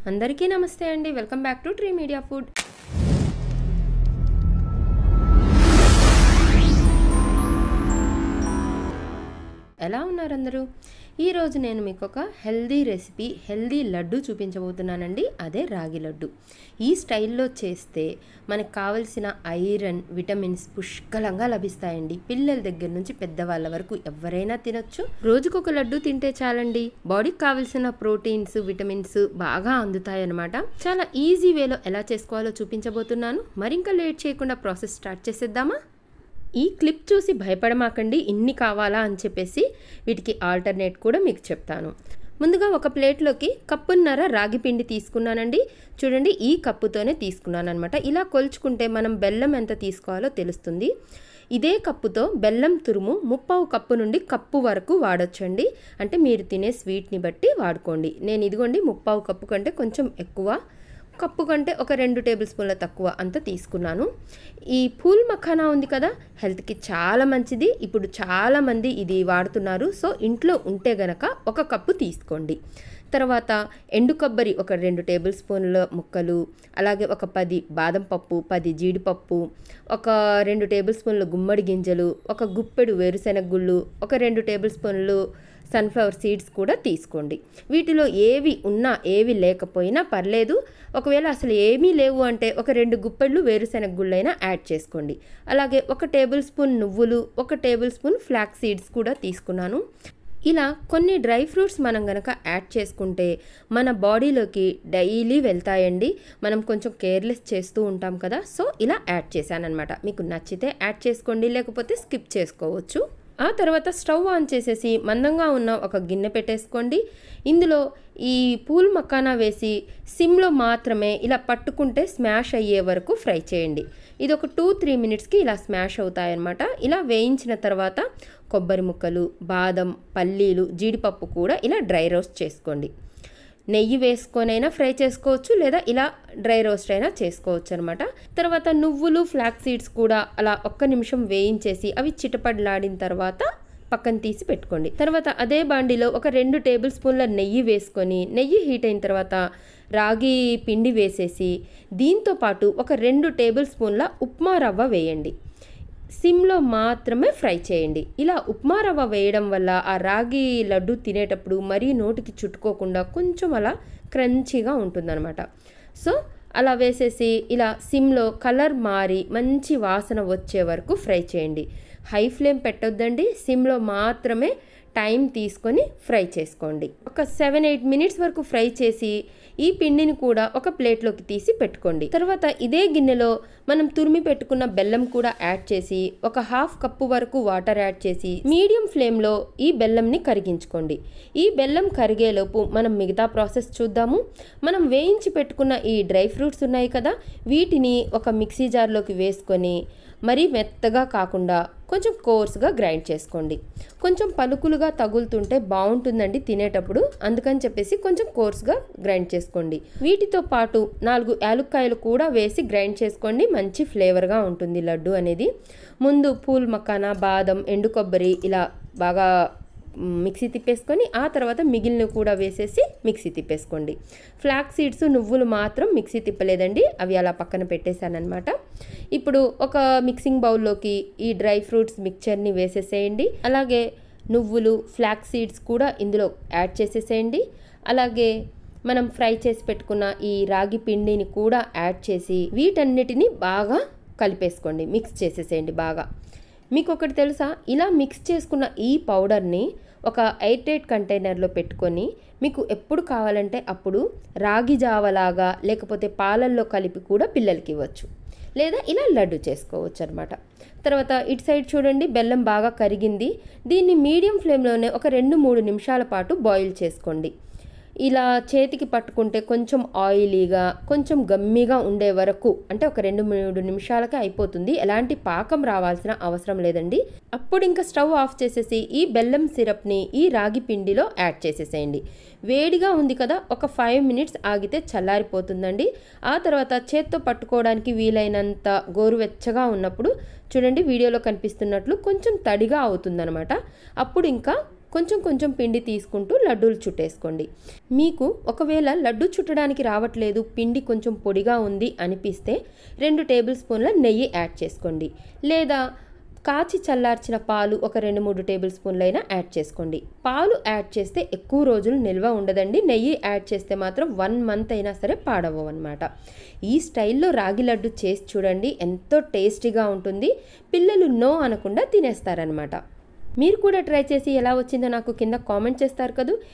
అందరికీ నమస్తే అండి. Welcome back to tree media food. ఎలా ఉన్నారు అందరూ? ఈరోజు నేను మీకు ఒక హెల్దీ రెసిపీ, హెల్దీ లడ్డు చూపించబోతున్నానండి. అదే రాగి లడ్డు. ఈ స్టైల్లో చేస్తే మనకు కావలసిన ఐరన్, విటమిన్స్ పుష్కలంగా లభిస్తాయండి. పిల్లల దగ్గర నుంచి పెద్దవాళ్ళ వరకు ఎవరైనా తినొచ్చు. రోజుకొక లడ్డు తింటే చాలండి. బాడీకి కావలసిన ప్రోటీన్స్, విటమిన్స్ బాగా అందుతాయన్నమాట. చాలా ఈజీ వేలో ఎలా చేసుకోవాలో చూపించబోతున్నాను. మరింకా లేట్ చేయకుండా ప్రాసెస్ స్టార్ట్ చేసేద్దామా? ఈ క్లిప్ చూసి భయపడమాకండి, ఇన్ని కావాలా అని చెప్పేసి. వీటికి ఆల్టర్నేట్ కూడా మీకు చెప్తాను. ముందుగా ఒక ప్లేట్లోకి కప్పున్నర రాగి పిండి తీసుకున్నానండి. చూడండి, ఈ కప్పుతోనే తీసుకున్నాను అనమాట. ఇలా కొలుచుకుంటే మనం బెల్లం ఎంత తీసుకోవాలో తెలుస్తుంది. ఇదే కప్పుతో బెల్లం తురుము 3/4 కప్పు నుండి కప్పు వరకు వాడొచ్చండి. అంటే మీరు తినే స్వీట్ని బట్టి వాడుకోండి. నేను ఇదిగోండి 3/4 కప్పు కంటే కొంచెం ఎక్కువ, కప్పు కంటే ఒక 2 టేబుల్ స్పూన్ల తక్కువ అంత తీసుకున్నాను. ఈ పూల్ మఖానా ఉంది కదా, హెల్త్కి చాలా మంచిది. ఇప్పుడు చాలామంది ఇది వాడుతున్నారు. సో ఇంట్లో ఉంటే గనక ఒక కప్పు తీసుకోండి. తర్వాత ఎండు కొబ్బరి ఒక 2 టేబుల్ స్పూన్ల ముక్కలు, అలాగే ఒక 10 బాదం పప్పు, 10 జీడిపప్పు, ఒక 2 టేబుల్ స్పూన్ల గుమ్మడి గింజలు, ఒక గుప్పెడు వేరుశెనగ గుళ్ళు, ఒక 2 టేబుల్ స్పూన్లు సన్ఫ్లవర్ సీడ్స్ కూడా తీసుకోండి. వీటిలో ఏవి ఉన్నా ఏవి లేకపోయినా పర్లేదు. ఒకవేళ అసలు ఏమీ లేవు అంటే ఒక 2 గుప్పెళ్ళు వేరుశెనగ గుళ్ళైనా యాడ్ చేసుకోండి. అలాగే ఒక టేబుల్ స్పూన్ నువ్వులు, ఒక టేబుల్ స్పూన్ ఫ్లాక్స్ సీడ్స్ కూడా తీసుకున్నాను. ఇలా కొన్ని డ్రై ఫ్రూట్స్ మనం గనక యాడ్ చేసుకుంటే మన బాడీలోకి డైలీ వెళ్తాయండి. మనం కొంచెం కేర్లెస్ చేస్తూ ఉంటాం కదా. సో ఇలా యాడ్ చేశానమాట. మీకు నచ్చితే యాడ్ చేసుకోండి, లేకపోతే స్కిప్ చేసుకోవచ్చు. ఆ తర్వాత స్టవ్ ఆన్ చేసేసి మందంగా ఉన్న ఒక గిన్నె పెట్టేసుకోండి. ఇందులో ఈ పూల్ మఖానా వేసి సిమ్లో మాత్రమే ఇలా పట్టుకుంటే స్మాష్ అయ్యే వరకు ఫ్రై చేయండి. ఇది ఒక 2-3 మినిట్స్కి ఇలా స్మాష్ అవుతాయన్నమాట. ఇలా వేయించిన తర్వాత కొబ్బరి ముక్కలు, బాదం, పల్లీలు, జీడిపప్పు కూడా ఇలా డ్రై రోస్ట్ చేసుకోండి. నెయ్యి వేసుకొనైనా ఫ్రై చేసుకోవచ్చు, లేదా ఇలా డ్రై రోస్ట్ అయినా చేసుకోవచ్చు అనమాట. తర్వాత నువ్వులు, ఫ్లాక్స్ సీడ్స్ కూడా అలా 1 నిమిషం వేయించేసి అవి చిటపడలాడిన తర్వాత పక్కన తీసి పెట్టుకోండి. తర్వాత అదే బాండిలో ఒక 2 టేబుల్ స్పూన్ల నెయ్యి వేసుకొని, నెయ్యి హీట్ అయిన తర్వాత రాగి పిండి వేసేసి దీంతో పాటు ఒక 2 టేబుల్ స్పూన్ల ఉప్మా రవ్వ వేయండి. సిమ్లో మాత్రమే ఫ్రై చేయండి. ఇలా ఉప్మా రవ్వ వేయడం వల్ల ఆ రాగి లడ్డు తినేటప్పుడు మరీ నోటికి చుట్టుకోకుండా కొంచెం అలా క్రంచీగా ఉంటుందన్నమాట. సో అలా వేసేసి ఇలా సిమ్లో కలర్ మారి మంచి వాసన వచ్చే వరకు ఫ్రై చేయండి. హై ఫ్లేమ్ పెట్టొద్దండి, సిమ్లో మాత్రమే టైం తీసుకొని ఫ్రై చేసుకోండి. ఒక 7-8 మినిట్స్ వరకు ఫ్రై చేసి ఈ పిండిని కూడా ఒక ప్లేట్లోకి తీసి పెట్టుకోండి. తర్వాత ఇదే గిన్నెలో మనం తురిమి పెట్టుకున్న బెల్లం కూడా యాడ్ చేసి ఒక 1/2 కప్పు వరకు వాటర్ యాడ్ చేసి మీడియం ఫ్లేమ్లో ఈ బెల్లంని కరిగించుకోండి. ఈ బెల్లం కరిగేలోపు మనం మిగతా ప్రాసెస్ చూద్దాము. మనం వేయించి పెట్టుకున్న ఈ డ్రై ఫ్రూట్స్ ఉన్నాయి కదా, వీటిని ఒక మిక్సీ జార్లోకి వేసుకొని మరీ మెత్తగా కాకుండా కొంచెం కోర్స్గా గ్రైండ్ చేసుకోండి. కొంచెం పలుకులుగా తగులుతుంటే బాగుంటుందండి తినేటప్పుడు, అందుకని చెప్పేసి కొంచెం కోర్స్గా గ్రైండ్ చేసుకోండి. వీటితో పాటు 4 యాలుక్కాయలు కూడా వేసి గ్రైండ్ చేసుకోండి. మంచి ఫ్లేవర్గా ఉంటుంది లడ్డు అనేది. ముందు పూల్ మఖానా, బాదం, ఎండు కొబ్బరి ఇలా బాగా మిక్సీ తిప్పేసుకొని ఆ తర్వాత మిగిలిన కూడా వేసేసి మిక్సీ తిప్పేసుకోండి. ఫ్లాక్స్ సీడ్స్, నువ్వులు మాత్రం మిక్సీ తిప్పలేదండి, అవి అలా పక్కన పెట్టేశానమాట. ఇప్పుడు ఒక మిక్సింగ్ బౌల్లోకి ఈ డ్రై ఫ్రూట్స్ మిక్చర్ని వేసేసేయండి. అలాగే నువ్వులు, ఫ్లాక్స్ సీడ్స్ కూడా ఇందులో యాడ్ చేసేసేయండి. అలాగే మనం ఫ్రై చేసి పెట్టుకున్న ఈ రాగి పిండిని కూడా యాడ్ చేసి వీటన్నిటిని బాగా కలిపేసుకోండి, మిక్స్ చేసేసేయండి బాగా. మీకు ఒకటి తెలుసా, ఇలా మిక్స్ చేసుకున్న ఈ పౌడర్ని ఒక ఎయిర్ టైట్ కంటైనర్లో పెట్టుకొని మీకు ఎప్పుడు కావాలంటే అప్పుడు రాగి జావలాగా లేకపోతే పాలల్లో కలిపి కూడా పిల్లలకి ఇవ్వచ్చు, లేదా ఇలా లడ్డు చేసుకోవచ్చు అనమాట. తర్వాత ఇటు సైడ్ చూడండి, బెల్లం బాగా కరిగింది. దీన్ని మీడియం ఫ్లేమ్లోనే ఒక 2-3 నిమిషాల పాటు బాయిల్ చేసుకోండి. ఇలా చేతికి పట్టుకుంటే కొంచెం ఆయిలీగా, కొంచెం గమ్మీగా ఉండే వరకు, అంటే ఒక 2-3 నిమిషాలకే అయిపోతుంది. ఎలాంటి పాకం రావాల్సిన అవసరం లేదండి. అప్పుడు ఇంకా స్టవ్ ఆఫ్ చేసేసి ఈ బెల్లం సిరప్ని ఈ రాగి పిండిలో యాడ్ చేసేసేయండి. వేడిగా ఉంది కదా, ఒక 5 మినిట్స్ ఆగితే చల్లారిపోతుందండి. ఆ తర్వాత చేత్తో పట్టుకోవడానికి వీలైనంత గోరువెచ్చగా ఉన్నప్పుడు చూడండి, వీడియోలో కనిపిస్తున్నట్లు కొంచెం తడిగా అవుతుందన్నమాట. అప్పుడు ఇంకా కొంచెం కొంచెం పిండి తీసుకుంటూ లడ్డూలు చుట్టేసుకోండి. మీకు ఒకవేళ లడ్డు చుట్టడానికి రావట్లేదు, పిండి కొంచెం పొడిగా ఉంది అనిపిస్తే 2 టేబుల్ స్పూన్ల నెయ్యి యాడ్ చేసుకోండి. లేదా కాచి చల్లార్చిన పాలు ఒక 2-3 టేబుల్ స్పూన్లైనా యాడ్ చేసుకోండి. పాలు యాడ్ చేస్తే ఎక్కువ రోజులు నిల్వ ఉండదండి. నెయ్యి యాడ్ చేస్తే మాత్రం 1 మంత్ అయినా సరే పాడవవు అనమాట. ఈ స్టైల్లో రాగి లడ్డు చేసి చూడండి, ఎంతో టేస్టీగా ఉంటుంది. పిల్లలు నో అనకుండా తినేస్తారనమాట. మీరు కూడా ట్రై చేసి ఎలా వచ్చిందో నాకు కింద కామెంట్ చేస్తారు కదూ.